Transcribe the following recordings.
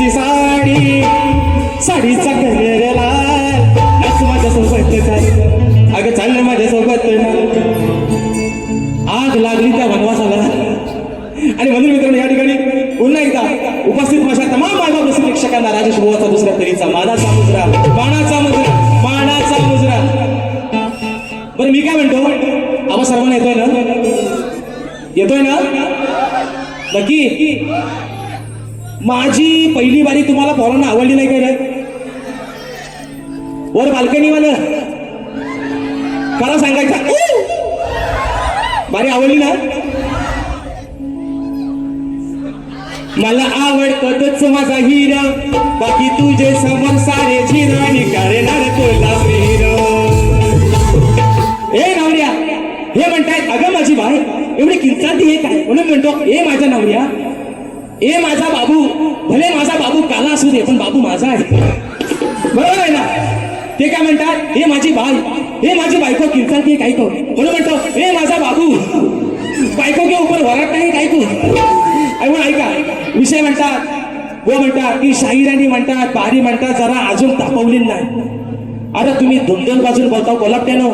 कलरची साडी, साडीचा कलर लाल, नाच माझ्यासोबत चाल, अगं चाल ना माझ्यासोबत ना. आग लागली त्या वनवासाला. आणि म्हणून मित्रांनो या ठिकाणी पुन्हा एकदा उपस्थित माझ्या तमाम मायबाप रसिक प्रेक्षकांना राजेश बुवाचा दुसऱ्या तरीचा मानाचा मुजरा, मानाचा मुजरा, मानाचा मुजरा. बरं मी काय म्हणतो, आवाज सर्वांना येतोय ना? येतोय ना नक्की? माझी पहिली बारी तुम्हाला पोरांना आवडली नाही काय रे? वर बाल्कनी वाला खरं सांगायचं, बारी आवडली ना? मला आवडतच माझा हिरा, बाकी तुझे समोर सारे झिरो आणि करणार तुला हिरो. ए नवऱ्या, हे म्हणतायत अगं माझी बाय एवढी किंचाळती हे काय? म्हणून म्हणतो ए माझ्या नवऱ्या, ए माझा बाबू, भले माझा बाबू काला असू दे पण बाबू माझा आहे. बरोबर आहे ना? ते काय म्हणतात, हे माझी बाय, हे माझी बायको किंचाळती काय को, म्हणून म्हणतो ए माझा बाबू, बायको के ऊपर वरात नाही काय को. ऐका विषय म्हणतात व म्हणतात की शाहिराणी म्हणतात, बारी म्हणतात, जरा अजून तापवली नाही. अरे तुम्ही दोन बाजून बोलता कोल्हाट्यानं,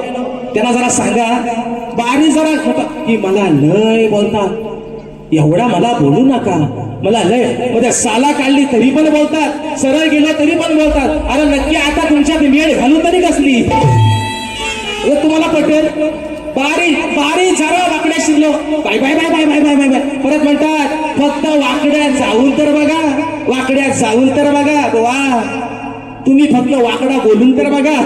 त्यांना जरा सांगा बारी जरा की मला लय बोलतात, एवढा मला बोलू नका, मला लय म्हणजे साला काढली तरी पण बोलतात, सरळ गेलो तरी पण बोलतात. अरे नक्की आता तुमच्यात मेळ घालून तरी कसली तुम्हाला पटेल? बारी बारी जरा वाकड्या शिरलो, bye bye bye bye bye bye bye bye परत म्हणतात फक्त वाकड्यात जाऊन तर बघा, वाकड्यात जाऊन तर बघा. वा तुम्ही फक्त वाकडा बोलून तर बघा.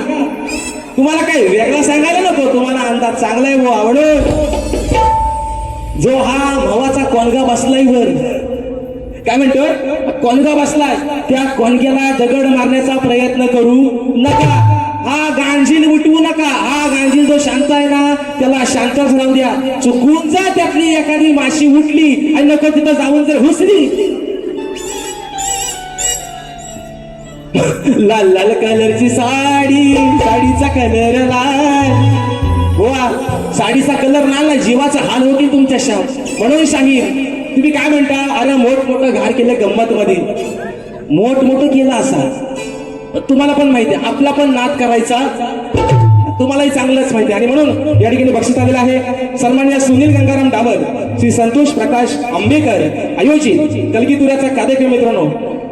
तुम्हाला काही वेगळा सांगायला नको, तुम्हाला अंदाज चांगला आहे वो आवडो. जो हा भावाचा कोणगा बसलाय वर, काय म्हणतोय, कोणगा बसलाय, त्या कोणग्याला दगड मारण्याचा प्रयत्न करू नका. हा गांजील उठवू नका. हा गांजील जो शांत आहे ना त्याला शांतच राहू द्या. चुकून जा त्यातली एखादी माशी उठली आणि नको तिथं जाऊन जर हुसली, लाल लाल कलरची साडी, साडीचा कलर लाल. वा साडीचा कलर लाल, जीवाचा हाल होतील तुमच्या शाम. म्हणून शाहीर तुम्ही काय म्हणता, अरे मोठमोठं घार केलं गंमत मध्ये, मोठमोठं केलं असा. तुम्हाला पण माहिती आहे आपला पण नाद करायचा, तुम्हालाही चांगलंच माहिती आहे. आणि म्हणून या ठिकाणी बक्षीस आलेलं आहे सन्माननीय सुनील गंगाराम डाबर, श्री संतोष प्रकाश आंबेकर आयोजित कलगीतुऱ्याचा कार्यक्रम. मित्रांनो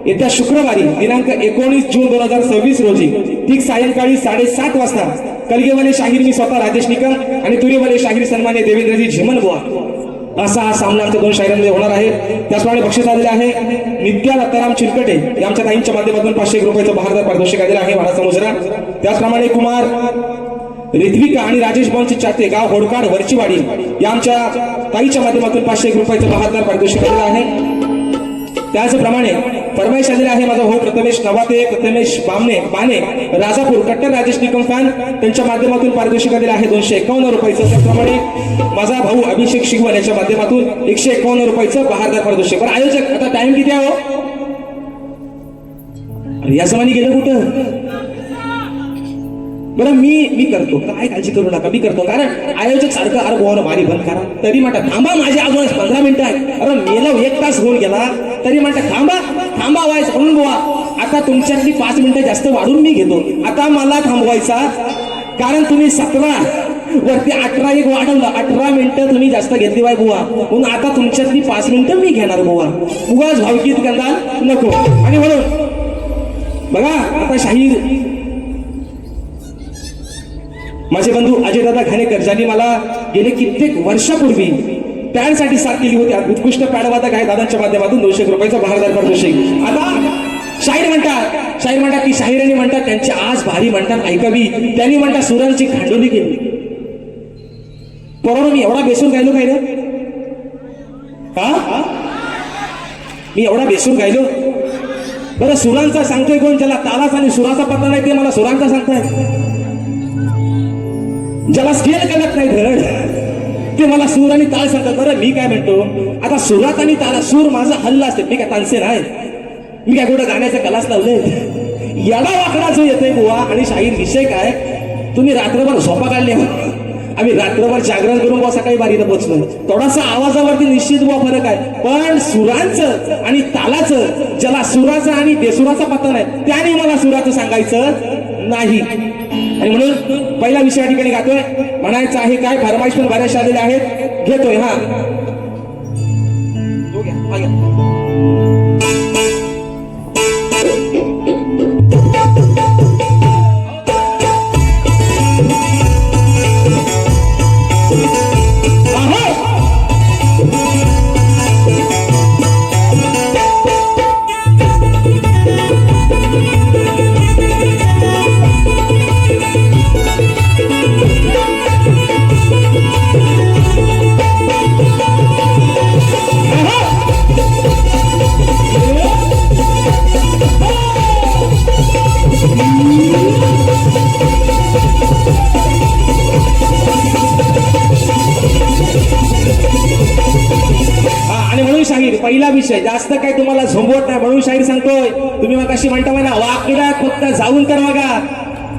येत्या शुक्रवारी दिनांक 19 जून 2026 रोजी ठीक सायंकाळी 7:30 वाजता कलगीवाले शाहीर मी स्वतः राजेश निकम आणि तुरेवाले शाहीर सन्मान्य देवेंद्रजी झिमन बुवा असा हा सामना आमच्या दोन शाहिरांमध्ये होणार आहे. त्याचप्रमाणे बक्षीस आलेले आहे नित्या दत्ताराम चिरकटे आमच्या ताईंच्या माध्यमातून 500 रुपयाचं बहारदार पारितोषिक आलेलं आहे वाडाचा मुजरा. त्याचप्रमाणे कुमार रित्विका आणि राजेश भाऊंची चाते गाव होडकाड वरचीवाडी या आमच्या ताईच्या माध्यमातून 500 रुपयाचं बहारदार पारितोषिक आलेलं आहे. त्याचप्रमाणे फरमाईश आलेला आहे माझा भाऊ प्रथमेश नवाते, प्रथमेश बाने राजापूर कट्टर राजेश निकम फॅन त्यांच्या माध्यमातून पारितोषिक आलेलं आहे 251 रुपयाचं. त्याचप्रमाणे माझा भाऊ अभिषेक शिगवण याच्या माध्यमातून 151 रुपयाचं बहारदार पारितोषिक. बरं आयोजक आता टाइम किती आहे हो? या समानी गेलं कुठं? बरं मी करतो, काय काळजी करू नका, मी करतो. कारण आयोजक सारखं अरे बोर मारी बंद करा तरी म्हणतात थांबा माझे अजून 15 मिनिटं आहेत. अरे मेला 1 तास होऊन गेला तरी म्हणतात थांबा व्हायचं म्हणून बुवा आता तुमच्यातली 5 मिनिटं जास्त वाढून मी घेतो. आता मला थांबवायचा कारण तुम्ही 17 वरती 18 एक वाढवलं, 18 मिनिटं तुम्ही जास्त घेतली बाय बुवा, म्हणून आता तुमच्यातली 5 मिनिटं मी घेणार बुवा. उगाच भावकीत गंधाल नको. आणि म्हणून बघा आता शाहीर माझे बंधू अजयदादा घाणेकर ज्यांनी मला गेले कित्येक वर्षापूर्वी पॅडसाठी साथ केली होती, उत्कृष्ट पॅडवादक आहे दादांच्या माध्यमातून 200 रुपयाचा बहारदार पारितोषिक. आता शाहीर म्हणतात की शाहिरांनी म्हणतात त्यांची आज भारी म्हणतात ऐकावी, त्यांनी म्हणतात सुरांची खांडोली केली. बरोबर मी एवढा बेसूर गायलो काय रे? हा मी एवढा बेसूर गायलो? बरं सुरांचा सांगतोय कोण? ज्याला तालाच आणि सुराचा पत्ता नाही ते मला सुरांचा सांगताय. ज्याला स्केल कळत नाही धड ते मला सूर आणि ताल सांगतात. बरं मी काय म्हणतो, आता सुरात आणि ताला सूर माझा हल्ला असते, मी काय तानसेन आहे? मी काय कुठं गाण्याचा कलास लावले? याला वाकडा जो येतोय बुवा. आणि शाहीर विषय काय, तुम्ही रात्रभर झोपा काढले आम्ही रात्रभर जागरण करून बुवा सकाळी बारीला पोहोचलो. थोडासा आवाजावरती निश्चित बुवा फरक आहे, पण सुरांचं आणि तालाचं, ज्याला सुराचा आणि बेसुराचा पत्ता नाही, त्याने मला सुराचं सांगायचं नाही. आणि म्हणून पहिला विषय या ठिकाणी गातोय. म्हणायचं आहे काय, फरमाईश पण बऱ्याच आलेल्या आहेत, घेतोय. हा तो घ्या, हा घ्या. पहिला विषय जास्त काही तुम्हाला झोंबवत नाही म्हणून शाहीर सांगतोय. तुम्ही मग कशी म्हणता ना, वाकड्यात फक्त जाऊन तर बघा.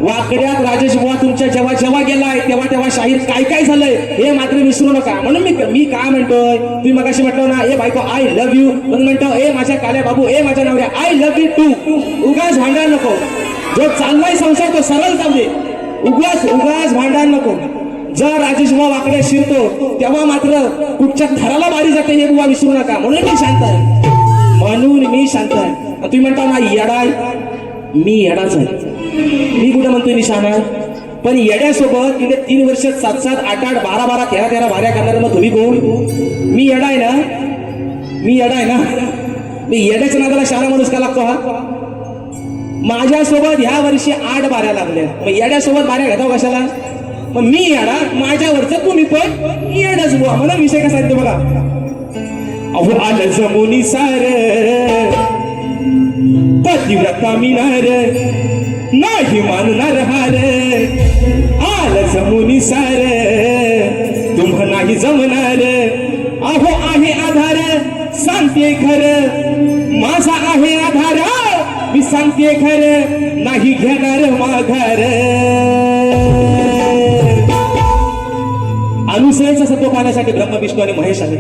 वाकड्यात राजेश बुवा तुमच्या जेव्हा जेव्हा गेलाय तेव्हा तेव्हा शाहीर काय काय झालंय हे मात्र विसरू नका. म्हणून मी काय म्हणतोय, तुम्ही मग कशी म्हटलं ना, ए बायको आय लव्ह यू, म्हणून म्हणतो ए माझ्या काल्या बाबू, ए माझ्या नवऱ्या आय लव्ह यू टू. उगाच भांडायला नको. जो चाललाय संसार तो सरळ जाऊ दे. उगाच भांडायला नको. जर राजेश बुवा वाकड्यात शिरतो तेव्हा मात्र कुठच्या थराला बारी जाते हे बुवा विसरू नका. म्हणून मी शांत आहे. तुम्ही म्हणता ना येडाय, मी येडाच आहे. मी कुठं म्हणतोय निशाण आहे, पण येड्यासोबत तिथे 3 वर्ष 7-7, 8-8, 12-12, 13-13 भाऱ्या करणार मग तुम्ही कोण? मी येडा आहे ना. मी येड्याच्या नादाला शाळा माणूस का लागतो? हा माझ्यासोबत ह्या वर्षी 8 बाऱ्या लागल्या, मग येड्यासोबत बाऱ्या घेतो कशाला? मग मी येडा, माझ्यावरच तुम्ही पण येडाच बुवा. म्हणून विषय कसा येतो बघा. अहो आलं जमुनी सार पतिव्रता मिनार नाही मानणार हार. आलं जमुनी सार तुम्हा नाही जमणार. अहो आहे आधार सांगते खरं, माझा आहे आधार मी सांगते खरं, नाही घेणार माघार. अनुसयाचं सत्व पाहण्यासाठी ब्रह्मा विष्णू आणि महेश आले.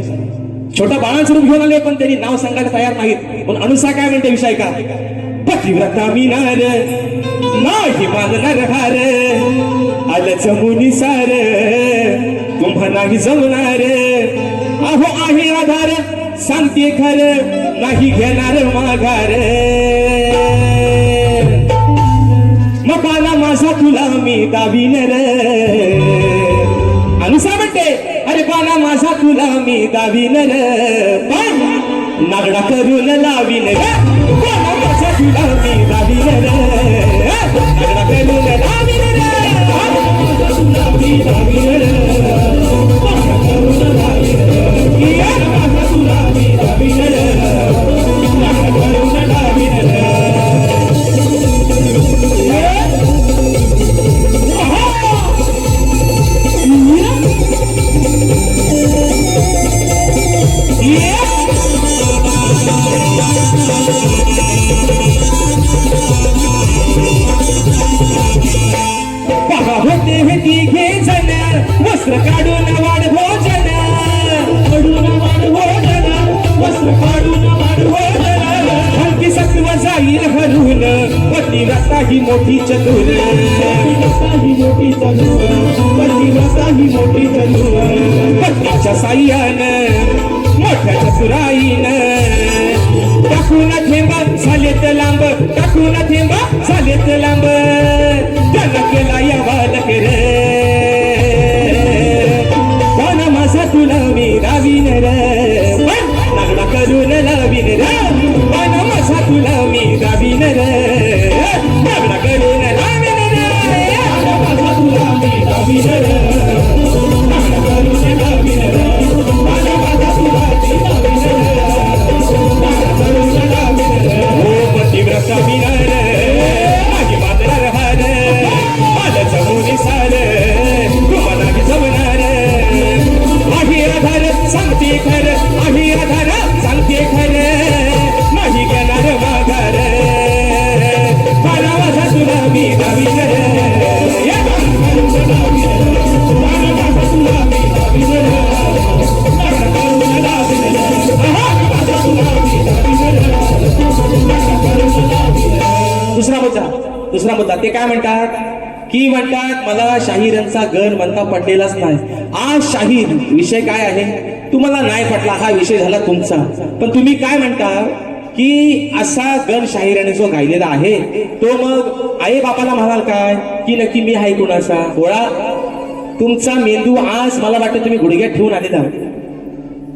छोट्या बाळांचं रूप घेऊन आले, पण त्यांनी नाव सांगायला तयार नाहीत. पण अनुसा काय म्हणते विषय का, पतिव्रता मिनार नाही मानणार हार. आलं जमुनी सार तुम्हा नाही जमणार. अहो आहे आधार सांगते खरं, नाही घेणार माघार. मकाला माझा तुला मी दावीन रे. अनुसा म्हणते अरे बाला माझा तुला मी दावीन रे, पण नागडा करून लावीन रे. बाला माझा तुला मी दावीन रे, नागडा करून लावीन रे. तुला मी दावीन रे, नागडा करून लावीन रे. तुला मी दावीन रे, नागडा करून लावीन रे. वस्त्र काढून वाढ भोजन, वस्त्र काढून वाढ भोजन. हलकी सत्व जाईल हरून, पतिव्रता ही मोठी चतुर. पत्नीच्या साह्यानं मोठ्या चतुराईन टाकून थेंबा झालेत लांब, टाकून थेंबा झालेत लांब. त्याला केला या बालक रे, पण माझा तुला मी दावीन रे. पण नागडा करून लावीन रे, पण माझा तुला मी दावीन रे. नागडा करून लावीन रे, माझा तुला मी दावीन रे. नागडा करून लावीन रे, माझा तुला मी दावीन रे. नागडा करून लावीन रे. हो पतिव्रता मिनार माझी मानणार हार. आलं जमुनी सार तुम्हाला जमणार. आहे आधार सांगते खरं, आहे आधार सांगते खरं, नाही दुसरा मुद्दा ते काय म्हणतात की म्हणतात मला शाहीरांचा गण म्हणता पडलेलाच नाही. आज शाहीर विषय काय आहे तुम्हाला नाही पटला, हा विषय झाला तुमचा. पण तुम्ही काय म्हणता की असा गण शाहिराने जो गायलेला आहे तो मग आई बापाला म्हणाल काय की नक्की मी आहे कुणाचा गोळा. तुमचा मेंदू आज मला वाटतं तुम्ही गुडघ्यात ठेवून आलेला.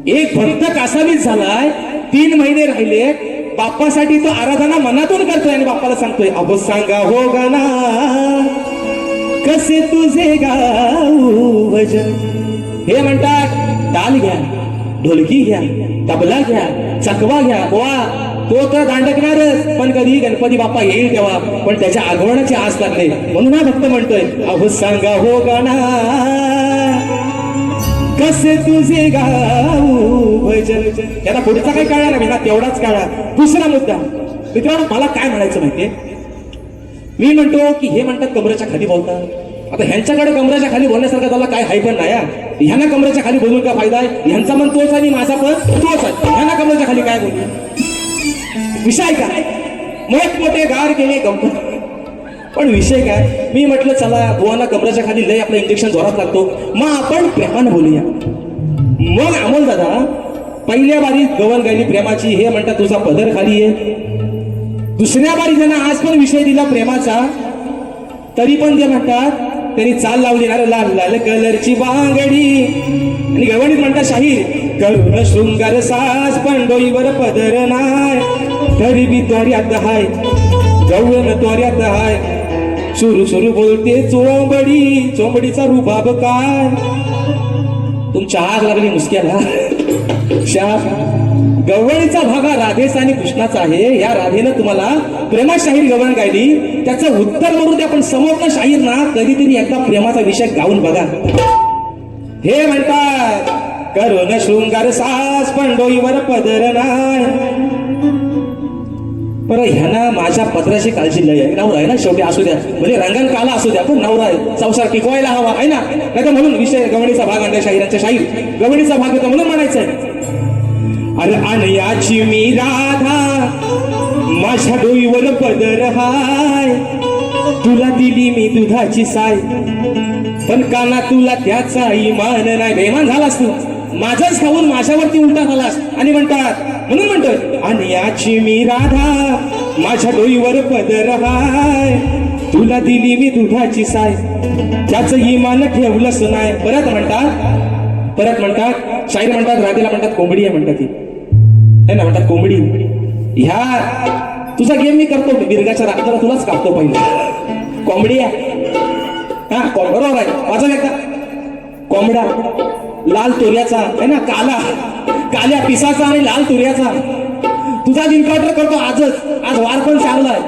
एक भक्त कासावीस झालाय, 3 महिने राहिले, बाप्पासाठी तो आराधना मनातून करतोय आणि बाप्पाला सांगतोय अहो सांगा हो गाना कसे तुझे गाऊ भजन. हे म्हणतात ताल घ्या, ढोलकी घ्या, तबला घ्या, चकवा घ्या. वा तो तर दांडकणारच, पण कधी गणपती बाप्पा येईल तेव्हा. पण त्याच्या आगमनाची आस लागते म्हणून हा भक्त म्हणतोय अहो सांगा हो गाना कसे तुझे गाऊ भजन. त्याला पुढचा काही कळला नाही ना, तेवढाच कळला. दुसरा मुद्दा मित्रांनो, मला काय म्हणायचं माहितीये, मी म्हणतो की हे म्हणतात कमरेच्या खाली बोलतात. आता ह्यांच्याकडे कमरेच्या खाली बोलण्यासारखं त्याला काय हाय पण नाही. ह्यांना कमरेच्या खाली बोलून काय फायदा आहे. ह्यांचा मन तोच आणि माझा पण तोच आहे. ह्यांना कमरेच्या खाली काय बोलू विषय काय. मोठमोठे गार केले गंमत, पण विषय काय. मी म्हटलं चला बुवांना कमरेच्या खाली लय आपलं इंजेक्शन जोरात लागतो, मग आपण प्रेमानं बोलूया. मग अमोल दादा पहिल्या बारी गवल गायली प्रेमाची, हे म्हणतात तुझा पदर खाली आहे. दुसऱ्या बारी ज्यांना आज पण विषय दिला प्रेमाचा, तरी पण ते म्हणतात त्यांनी चाल लावली ना लाल लाल कलरची बांगडी. आणि गवळणीत म्हणतात शाहीर करुण शृंगार साज पण डोईवर पदर नाय, तरी बी त्वऱ्यात हाय गवळण त्वऱ्यात हाय. सुरू सुरू बोलते चोंबडी, चोंबडीचा रुबाब काय. तुमच्या आग लागली मुसक्याला. गवळीचा भागा राधेचा आणि कृष्णाचा आहे. या राधेनं तुम्हाला प्रेमात शाहीर गवळण गायली, त्याचं उत्तर म्हणून ते आपण समोरनं शाहीर ना कधीतरी एकदा प्रेमाचा विषय गाऊन बघा. हे म्हणतात करुण शृंगार साज पण डोईवर पदर नाय. बरं ह्यांना माझ्या पत्राची काळजी लय आहे. नवरा आहे ना शेवटी, असू द्या म्हणजे रंगण काला असू द्या, पण नवरा आहे, संसार टिकवायला हवा आहे ना. नाही तर म्हणून विषय गवळीचा भाग आणला शाहिरांच्या शाहीर गवळीचा भाग होता म्हणून म्हणायचंय. अरे अनयाची मी राधा माझ्या डोईवर पदर हाय, तुला दिली मी दुधाची साय, पण काना तुला त्याचा इमान नाही. बेमान झालास तू, माझाच खाऊन माझ्यावरती उलटा झालास. आणि म्हणतात म्हणून म्हणतोय अनयाची मी राधा माझ्या डोईवर पदर हाय, तुला दिली मी दुधाची साय, त्याचं इमान ठेवलंच नाही. परत म्हणतात शाहीर म्हणतात राधेला म्हणतात कोंबडी आहे म्हणतात ती है ना, म्हणतात कोंबडी. ह्या तुझा गेम मी करतो मिरगाच्या रात्राला तुलाच कापतो पहिला. कोंबडी आहे हा बरोबर आहे. माझा एकदा कोंबडा लाल तुऱ्याचा आहे ना, काल्या पिसाचा आणि लाल तुऱ्याचा. तुझा इन्काउंटर करतो आजच, आज वार पण चांगला आहे.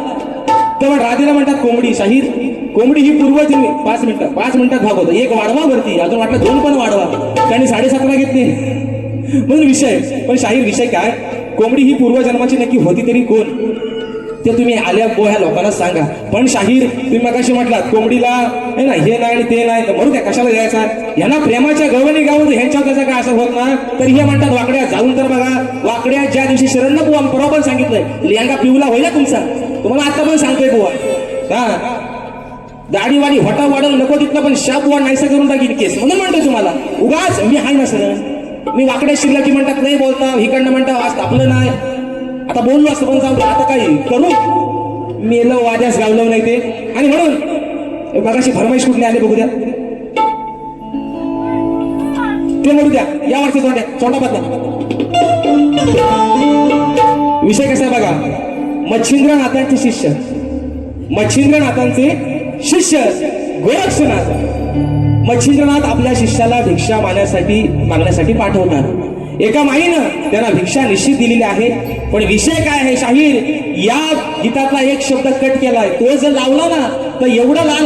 तेव्हा राधेला म्हणतात कोंबडी. शाहीर कोंबडी ही पूर्वजन्मी 5 मिनिटात भाग होतो. एक वाढवा वरती, अजून वाटलं 2 पण वाढवा, त्यांनी 7.5 घेतले म्हणून विषय. पण शाहीर विषय काय, कोंबडी ही पूर्वजन्माची नक्की होती तरी कोण ते तुम्ही आल्या ह्या लोकांना सांगा. पण शाहीर तुम्ही मगाशी म्हटलात कोंबडीला आहे ना हे नाही आणि ते नाही, म्हणून त्या कशाला द्यायचा. यांना प्रेमाच्या गवळणी गावून ह्यांच्यावर त्याचा काय असं होत ना, तर हे म्हणतात वाकड्या जाऊन तर बघा. वाकड्या ज्या दिवशी शरण बुवा परवा पण सांगितलंय लियांगा पिवला होईल तुमचा, तुम्हाला आता पण सांगतोय बुवा. हा दाढीवाडी होटा वाढवलं नको तिथलं, पण शाप बुवा नाहीसा करून टाकीन केस. म्हणून म्हणतोय तुम्हाला उगाच मी हाय ना सर, मी वाकड्या शिरला की म्हणतात नाही बोलता, हिकडनं म्हणता आज तापलं नाही. आता बोललो असतं पण जाऊ आता काही करू, मेलं वाद्यास गावलं नाही ते. आणि म्हणून बघाशी फरमाईश कुठले आले बघू द्या, ते म्हणू द्या. यावरती चोंडा बदला. विषय कसा आहे बघा, मच्छिंद्रनाथांचे शिष्य गोरक्षनाथ. मच्छिंद्रनाथ आपल्या शिष्याला भिक्षा मागण्यासाठी पाठवतात. एका माईनं त्यांना भिक्षा निश्चित दिलेली आहे. पण विषय काय आहे शाहीर, या गीतातला एक शब्द कट केलाय. तो जर लावला ना तर एवढं लाल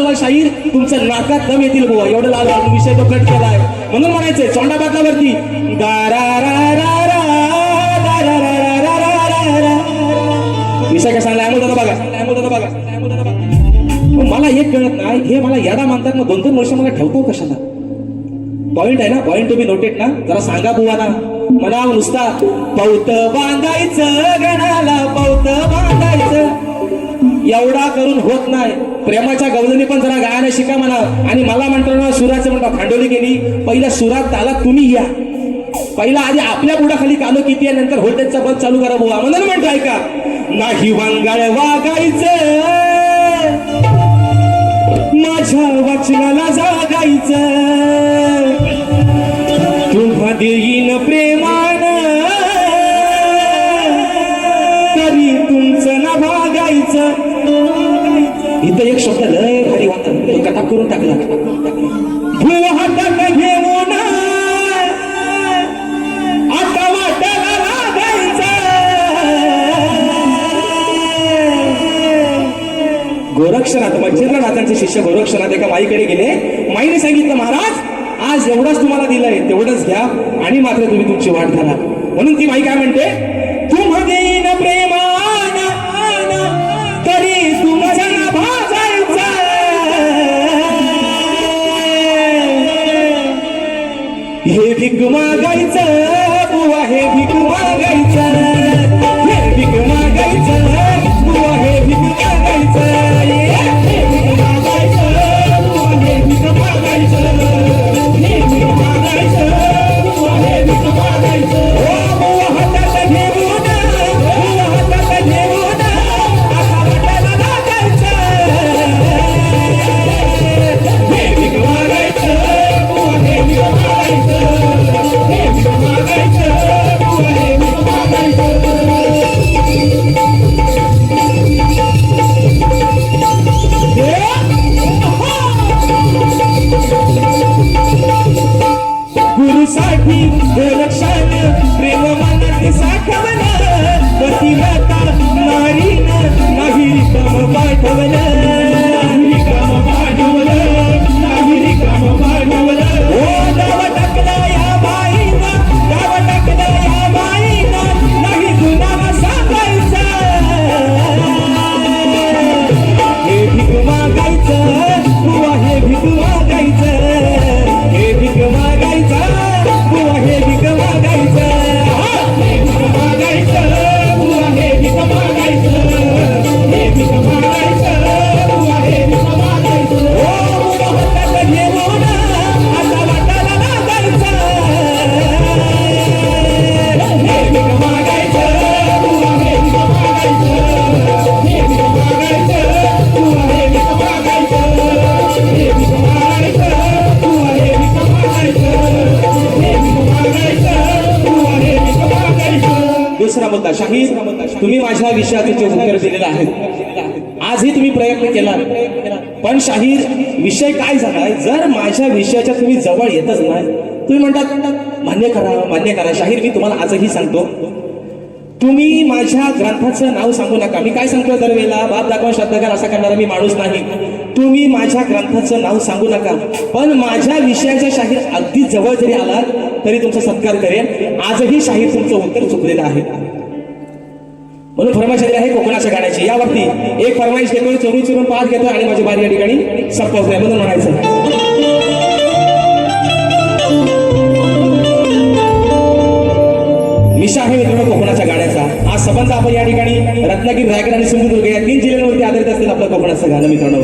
व्हाल शाहीर तुमचं नाकात दम येतील बुवा, एवढं लाल व्हाल. विषय तो कट केलाय म्हणून म्हणायचंय चोंडा बादलावरती विषय काय सांगला बघा. मला एक कळत नाही, हे मला याडा मानतात मग 2-3 वर्ष मला ठेवतो कशाला. पॉइंट आहे ना, पॉइंट टू बी नोटेड ना, जरा सांगा बुवाना. मला नुसता पौत बांधायचं गणाला, पौत बांधायचं एवढा करून होत नाही. प्रेमाच्या गवजणी पण जरा गायला शिका म्हणा. आणि मला म्हणतो ना सुराचं म्हणतो खांडोली केली. पहिल्या सुरात ताला तुम्ही या. पहिला आधी आपल्या बुडाखाली कालो किती आहे नंतर व्होल्टेजचा बल्ब चालू करा बुवा. म्हणून म्हणतो ऐका, नाही वांगाळ वागायचं, माझ्या वचनाला जागायचं, तुम्हा देईन प्रेमान, तरी तुमचं ना भागायचं. इथं एक शब्द लय भारी होता, तो कथा करून टाकला. भुवा हातात घेऊन आता वाटायला लागायचं. गोरक्षनाथ मच्छिंद्रनाथांचे शिष्य गोरक्षनाथ एका माईकडे गेले. माईने सांगितलं, महाराज आज एवढंच तुम्हाला दिलंय तेवढंच घ्या आणि मात्र तुम्ही तुमची वाट धरा. म्हणून ती माई काय म्हणते, तुम्हा देईन प्रेमान, तरी तुमचं ना भाजायचं. हे भीक मागायचं बुवा, हे भीक मागायचं, हे भीक मागायचं बुवा, हे भीक मागायचं, हे भीक मागायचं बुवा, हे भीक मागायचं, हे भीक मागायचं बुवा, हे भीक मागायचं. ओ बुवा हातात घेऊन, बुवा हातात घेऊन आता वाटायला लागायचं. हे भीक मागायचं बुवा, हे भीक मागायचं, हे भीक मागायचं बुवा, हे भीक मागायचं. गुरुसाठी गोरक्षान प्रेम मनात साठवलं, पतिव्रता नारीनं नाही रिकाम पाठवलं, नाही रिकाम पाठवलं, नाही रिकाम पाठवलं. ओ गाव टाकलं या बाईनं, गाव टाकलं या बाईनं, नाही कुणाला सांगायचं. हे भीक मागायचं बुवा, हे भीक मागायचं, हे भीक मागायचं बुवा, हे भीक मागायचं, हे भीक मागायचं बुवा, हे भीक मागायचं, हे भीक मागायचं बुवा, हे भीक मागायचं. ओ बुवा हातात घेऊन आता वाटायला लागायचं. हे भीक मागायचं बुवा, हे भीक मागायचं, हे भीक मागायचं बुवा, हे भीक मागायचं, हे भीक मागायचं बुवा, हे भीक मागायचं, हे भीक मागायचं बुवा, हे भीक मागायचं. दुसरा मुद्दा, शाहीर तुम्ही माझ्या विषयाचे उत्तर दिलेलं आहे. आजही तुम्ही प्रयत्न केला, पण शाहीर विषय काय झालाय, जर माझ्या विषयाच्या तुम्ही जवळ येतच नाही, तुम्ही म्हणतात मान्य करा मान्य करा. शाहीर मी तुम्हाला आजही सांगतो, तुम्ही माझ्या ग्रंथाचं नाव सांगू नका. मी काय सांगतो दरवेळेला, बाप दाखवा श्रद्धाकार असा करणारा मी माणूस नाही. तुम्ही माझ्या ग्रंथाचं नाव सांगू नका, पण माझ्या विषयाच्या शाहीर अगदी जवळ जरी आलात तरी तुमचा सत्कार करेन. आजही शाहीर तुमचं उत्तर चुकलेलं आहे. म्हणून फरमाईश आली आहे कोकणाच्या गाण्याची. यावरती एक फरमाईश घेतोय, चोरून चोरून पाच घेतोय आणि माझी बारी या ठिकाणी संपवतोय. म्हणून म्हणायचं, निशा आहे मित्रांनो कोकणाच्या गाण्याचा. आज संबंध आपण या ठिकाणी रत्नागिरी, रायगड आणि सिंधुदुर्ग या 3 जिल्ह्यांवरती आधारित असतील आपलं कोकणाचं गाणं. मित्रांनो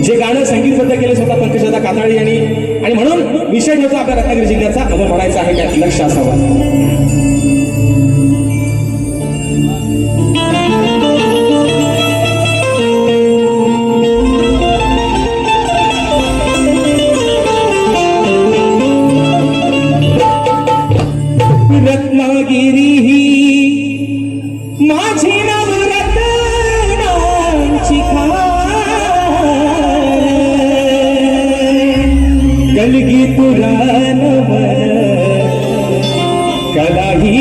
जे गाणं संगीतबद्ध केले स्वतः पंकजदा काताळे यांनी, आणि म्हणून विषय होता आपल्या रत्नागिरी जिल्ह्याचा. आपण म्हणायचं आहे त्यात लक्ष असावं. रत्नागिरी ही माझी नवरत्नांची खाण, गलगी पुराण कला ही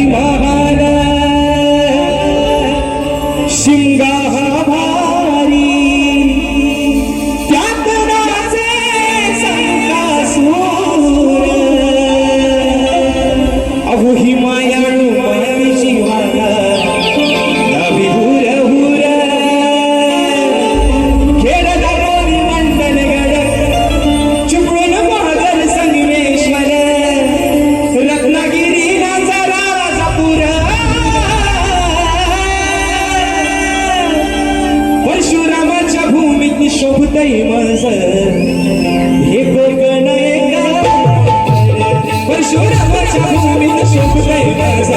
शोभतय माझ हे कोकण एका परशुरामाच्या भूमीत शोभतय माझ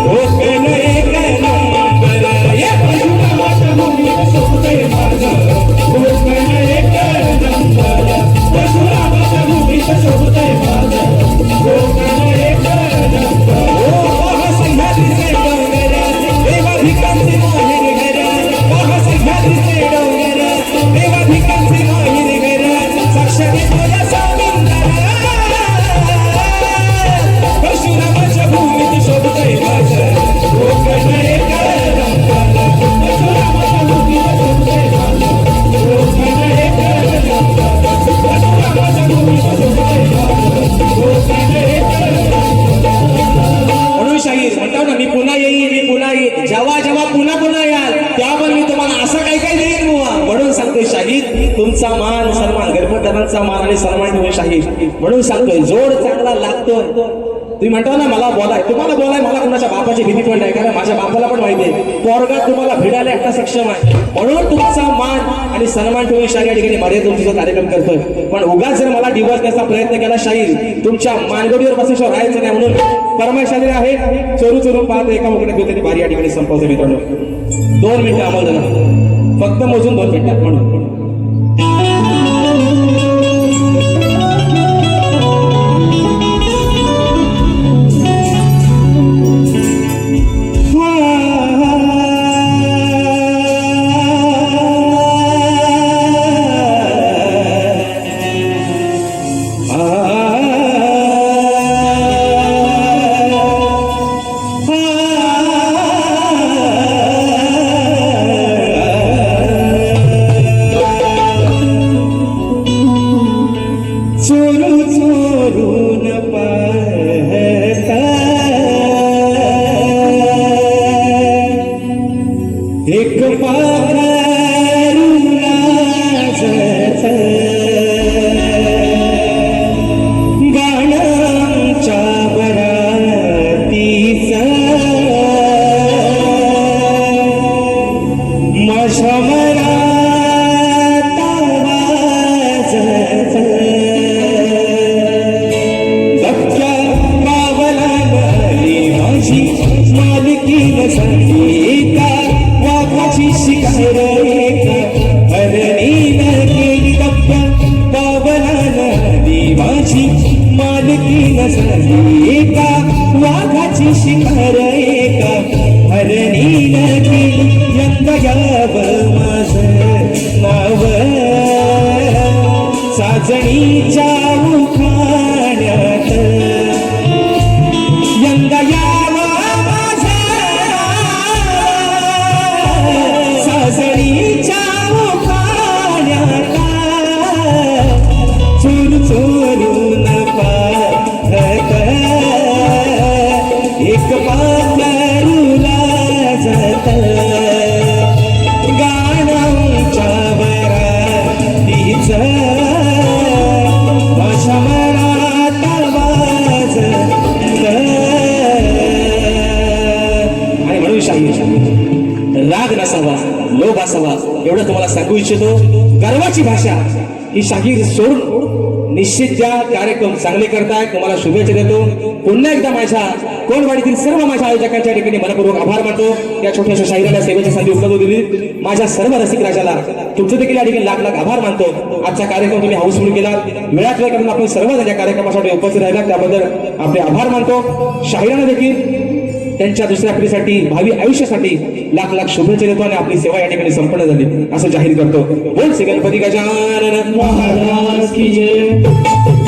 कोकण एक नंबर हे परशुरामाच्या भूमीत शोभतय माझ कोकण एक नंबर परशुरामाच्या भूमीत शोभतय माझ कोकण एक नंबर ओ सह्याद्रीचे डोंगर देवाधिकांचे माहेर घर सह्याद्रीचे डोंगर देवाधिकांचे माहेर घर साक्षात तुझ्या समुंदर परशुरामाच्या भूमीत शोभतय माझ कोकण एक नंबर परशुरामाच्या भूमीत शोभतय माझ कोकण एक नंबर परशुरामाच्या भूमीत शोभतय माझ कोकण एक म्हणून शाहीर म्हणतो ना मी पुन्हा येईन जेव्हा जेव्हा पुन्हा याल तेव्हा पण मी तुम्हाला असं काही देईन बुवा म्हणून सांगतोय शाहीर तुमचा मान सन्मान गणपतरांचा मान आणि सन्मान ठेवून शाहीर म्हणून सांगतोय जोड चांगला लागतोय तुम्ही म्हणता ना मला बोलाय तुम्हाला बोलाय मला कुणाच्या बापाची भीती पण नाही कारण माझ्या बापाला पण माहिती आहे पोरगा तुम्हाला भिडायला एकटा सक्षम आहे म्हणून तुमचा मान आणि सन्मान ठेवून शाहीर या ठिकाणी मध्ये तुमचा कार्यक्रम करतोय पण उगाच जर मला डिवोर्स द्यायचा प्रयत्न केला शाहीर तुमच्या मानगडीवर बसल्याशिवाय राहायचं नाही म्हणून परमेशाली आहे चोरून पाहत एका मुकडे घेऊन बारी या ठिकाणी संपवतो मित्रांनो 2 मिनिटं आम्हाला देणार फक्त मोजून 2 मिनिटात म्हणून वाघाची शिकार एका हरणीन केली यंदा घ्यावं माझं नाव साजणीच्या उखाण्यात यंदा यावं माझं साजणीच्या उखाण्यात चोरून पाहत एक पाखरूला जात गाण्याच्या वरातीच माझ्या मनात वाजत आणि म्हणून शाहीर राग नसावा लोभ असावा एवढं तुम्हाला सांगू इच्छितो गर्वाची भाषा ही शाहीर सोडून निश्चित ज्या कार्यक्रम चांगले करताय तुम्हाला शुभेच्छा देतो पुन्हा एकदा माझ्या कोणवाडीतील सर्व माझ्या आयोजकांच्या ठिकाणी मनपूर्वक आभार मानतो या छोट्याशा शाहिराला सेवेची संधी उपलब्ध दिली माझ्या सर्व रसिक राजाला तुमचं देखील या ठिकाणी लाख लाख आभार मानतो आजचा कार्यक्रम तुम्ही हाऊसफुल केला वेळात वेळ करून आपण सर्व या कार्यक्रमासाठी उपस्थित राहिला त्याबद्दल आपले आभार मानतो शाहिरांना देखील त्यांच्या दुसऱ्या पिढीसाठी भावी आयुष्यासाठी लाख लाख शुभेच्छा देतो आणि आपली सेवा या ठिकाणी संपन्न झाली असं जाहीर करतो बोल श्री गणपती गजानन महाराज की जय